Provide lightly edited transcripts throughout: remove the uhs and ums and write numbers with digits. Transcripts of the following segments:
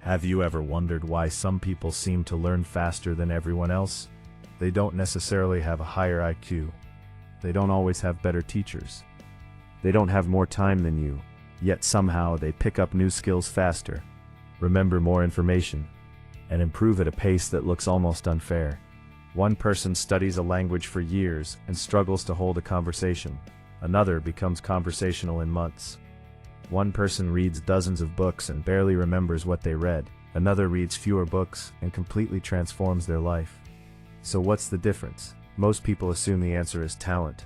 Have you ever wondered why some people seem to learn faster than everyone else? They don't necessarily have a higher IQ. They don't always have better teachers. They don't have more time than you, yet somehow they pick up new skills faster, remember more information, and improve at a pace that looks almost unfair. One person studies a language for years and struggles to hold a conversation. Another becomes conversational in months. One person reads dozens of books and barely remembers what they read. Another reads fewer books and completely transforms their life. So what's the difference? Most people assume the answer is talent.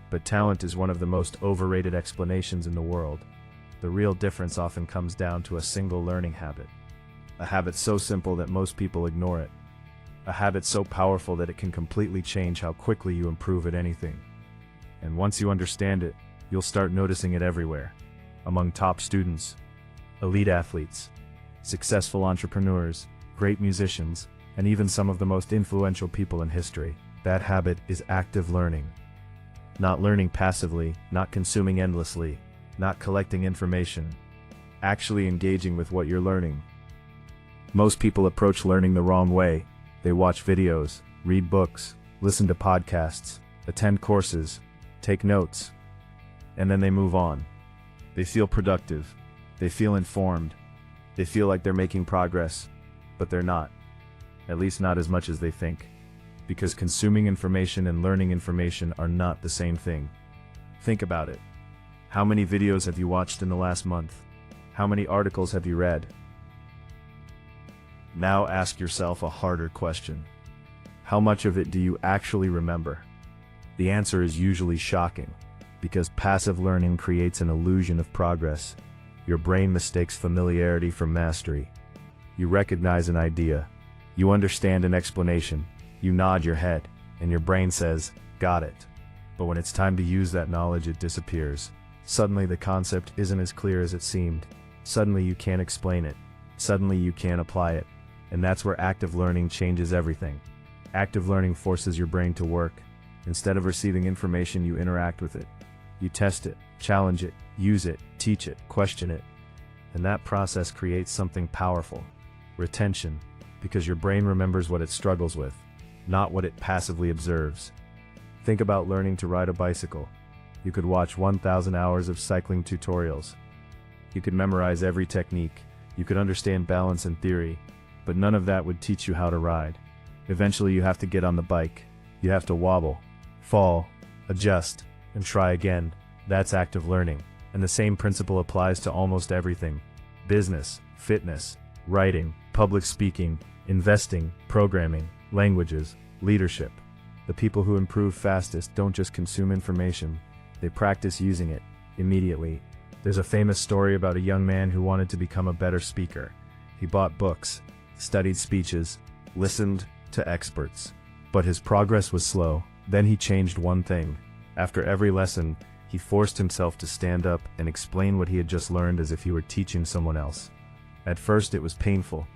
But talent is one of the most overrated explanations in the world. The real difference often comes down to a single learning habit. A habit so simple that most people ignore it. A habit so powerful that it can completely change how quickly you improve at anything. And once you understand it, you'll start noticing it everywhere. Among top students, elite athletes, successful entrepreneurs, great musicians, and even some of the most influential people in history. That habit is active learning. Not learning passively, not consuming endlessly, not collecting information. Actually engaging with what you're learning. Most people approach learning the wrong way. They watch videos, read books, listen to podcasts, attend courses, take notes, and then they move on. They feel productive, they feel informed, they feel like they're making progress, but they're not. At least not as much as they think. Because consuming information and learning information are not the same thing. Think about it. How many videos have you watched in the last month? How many articles have you read? Now ask yourself a harder question. How much of it do you actually remember? The answer is usually shocking. Because passive learning creates an illusion of progress. Your brain mistakes familiarity for mastery. You recognize an idea. You understand an explanation. You nod your head, and your brain says, "Got it." But when it's time to use that knowledge, it disappears. Suddenly the concept isn't as clear as it seemed. Suddenly you can't explain it. Suddenly you can't apply it. And that's where active learning changes everything. Active learning forces your brain to work. Instead of receiving information, you interact with it. You test it, challenge it, use it, teach it, question it. And that process creates something powerful. Retention, because your brain remembers what it struggles with, not what it passively observes. Think about learning to ride a bicycle. You could watch 1,000 hours of cycling tutorials. You could memorize every technique. You could understand balance and theory, but none of that would teach you how to ride. Eventually you have to get on the bike. You have to wobble, fall, adjust, and try again. That's active learning. And the same principle applies to almost everything. Business, fitness, writing, public speaking, investing, programming, languages, leadership. The people who improve fastest don't just consume information, they practice using it immediately. There's a famous story about a young man who wanted to become a better speaker. He bought books, studied speeches, listened to experts. But his progress was slow. Then he changed one thing. After every lesson, he forced himself to stand up and explain what he had just learned as if he were teaching someone else. At first it was painful.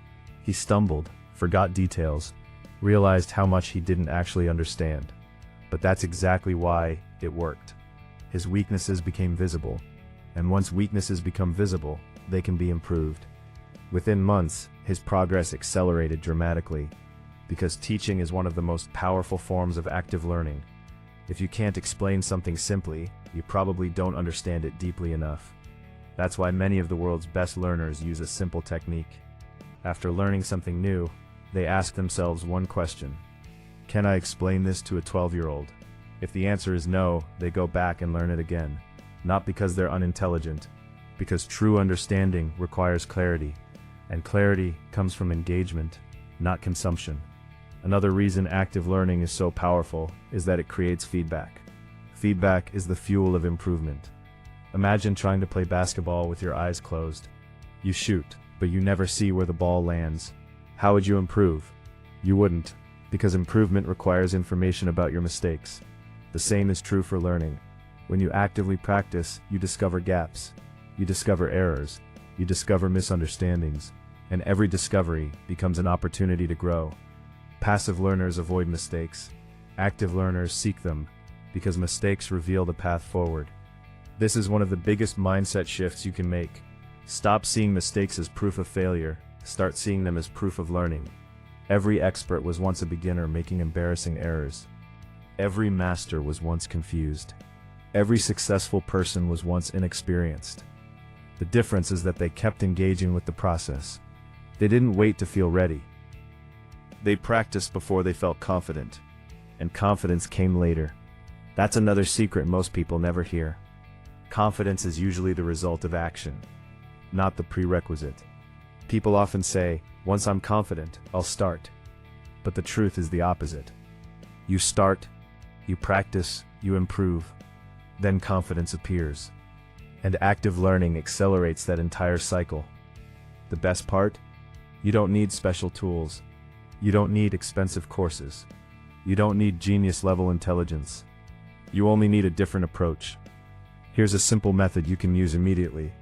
He stumbled, forgot details, realized how much he didn't actually understand. But that's exactly why it worked. His weaknesses became visible. And once weaknesses become visible, they can be improved. Within months, his progress accelerated dramatically. Because teaching is one of the most powerful forms of active learning. If you can't explain something simply, you probably don't understand it deeply enough. That's why many of the world's best learners use a simple technique. After learning something new, they ask themselves one question. Can I explain this to a 12-year-old? If the answer is no, they go back and learn it again. Not because they're unintelligent, because true understanding requires clarity. And clarity comes from engagement, not consumption. Another reason active learning is so powerful is that it creates feedback. Feedback is the fuel of improvement. Imagine trying to play basketball with your eyes closed. You shoot, but you never see where the ball lands. How would you improve? You wouldn't, because improvement requires information about your mistakes. The same is true for learning. When you actively practice, you discover gaps. You discover errors. You discover misunderstandings. And every discovery becomes an opportunity to grow. Passive learners avoid mistakes. Active learners seek them, because mistakes reveal the path forward. This is one of the biggest mindset shifts you can make. Stop seeing mistakes as proof of failure. Start seeing them as proof of learning. Every expert was once a beginner making embarrassing errors. Every master was once confused. Every successful person was once inexperienced. The difference is that they kept engaging with the process. They didn't wait to feel ready. They practiced before they felt confident. And confidence came later. That's another secret most people never hear. Confidence is usually the result of action, not the prerequisite. People often say, once I'm confident, I'll start. But the truth is the opposite. You start, you practice, you improve, then confidence appears. And active learning accelerates that entire cycle. The best part? You don't need special tools. You don't need expensive courses. You don't need genius-level intelligence. You only need a different approach. Here's a simple method you can use immediately.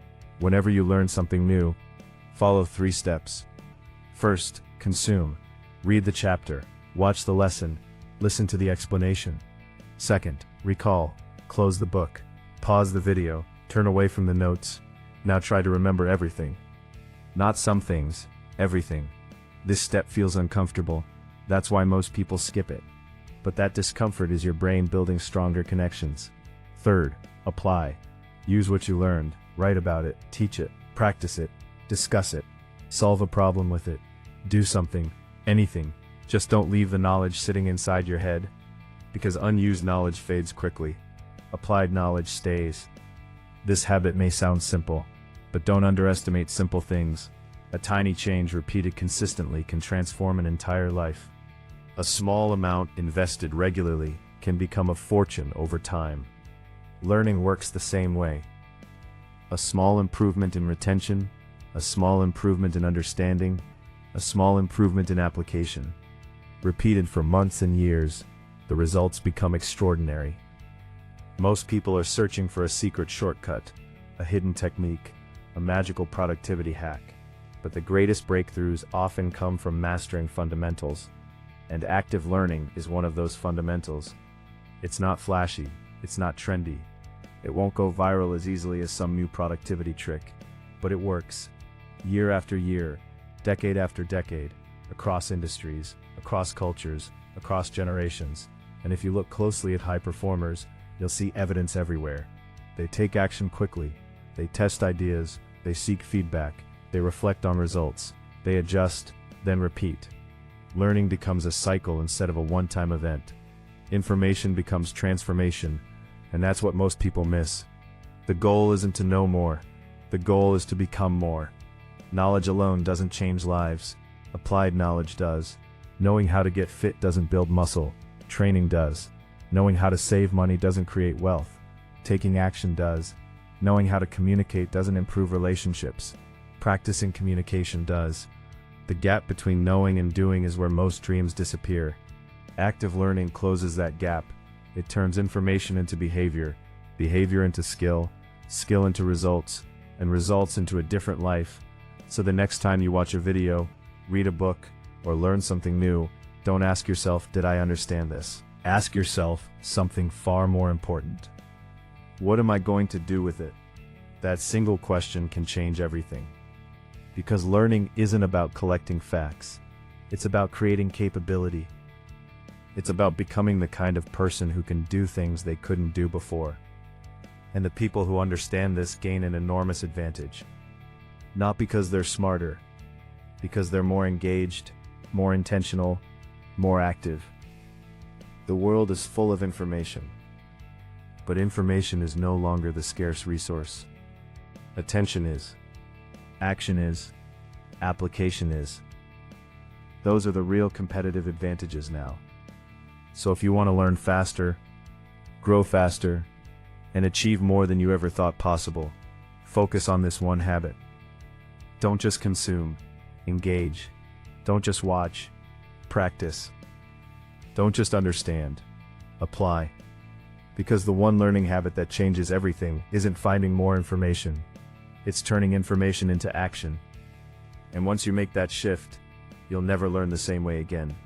Whenever you learn something new, follow 3 steps. First, consume. Read the chapter, watch the lesson, listen to the explanation. Second, recall. Close the book, pause the video, turn away from the notes. Now try to remember everything. Not some things, everything. This step feels uncomfortable. That's why most people skip it. But that discomfort is your brain building stronger connections. Third, apply. Use what you learned, write about it, teach it, practice it, discuss it, solve a problem with it, do something, anything. Just don't leave the knowledge sitting inside your head, because unused knowledge fades quickly. Applied knowledge stays. This habit may sound simple, but don't underestimate simple things. A tiny change repeated consistently can transform an entire life. A small amount invested regularly can become a fortune over time. Learning works the same way. A small improvement in retention, a small improvement in understanding, a small improvement in application. Repeated for months and years, the results become extraordinary. Most people are searching for a secret shortcut, a hidden technique, a magical productivity hack. But the greatest breakthroughs often come from mastering fundamentals. And active learning is one of those fundamentals. It's not flashy, it's not trendy. It won't go viral as easily as some new productivity trick. But it works. Year after year, decade after decade, across industries, across cultures, across generations. And if you look closely at high performers, you'll see evidence everywhere. They take action quickly. They test ideas. They seek feedback. They reflect on results. They adjust, then repeat. Learning becomes a cycle instead of a one-time event. Information becomes transformation, and that's what most people miss. The goal isn't to know more. The goal is to become more. Knowledge alone doesn't change lives. Applied knowledge does. Knowing how to get fit doesn't build muscle. Training does. Knowing how to save money doesn't create wealth. Taking action does. Knowing how to communicate doesn't improve relationships. Practicing communication does. The gap between knowing and doing is where most dreams disappear. Active learning closes that gap. It turns information into behavior, behavior into skill, skill into results, and results into a different life. So the next time you watch a video, read a book, or learn something new, don't ask yourself, did I understand this? Ask yourself something far more important. What am I going to do with it? That single question can change everything. Because learning isn't about collecting facts. It's about creating capability. It's about becoming the kind of person who can do things they couldn't do before. And the people who understand this gain an enormous advantage. Not because they're smarter, because they're more engaged, more intentional, more active. The world is full of information. But information is no longer the scarce resource. Attention is. Action is. Application is. Those are the real competitive advantages now. So if you want to learn faster, grow faster, and achieve more than you ever thought possible, focus on this one habit. Don't just consume, engage. Don't just watch, practice. Don't just understand, apply. Because the one learning habit that changes everything isn't finding more information. It's turning information into action. And once you make that shift, you'll never learn the same way again.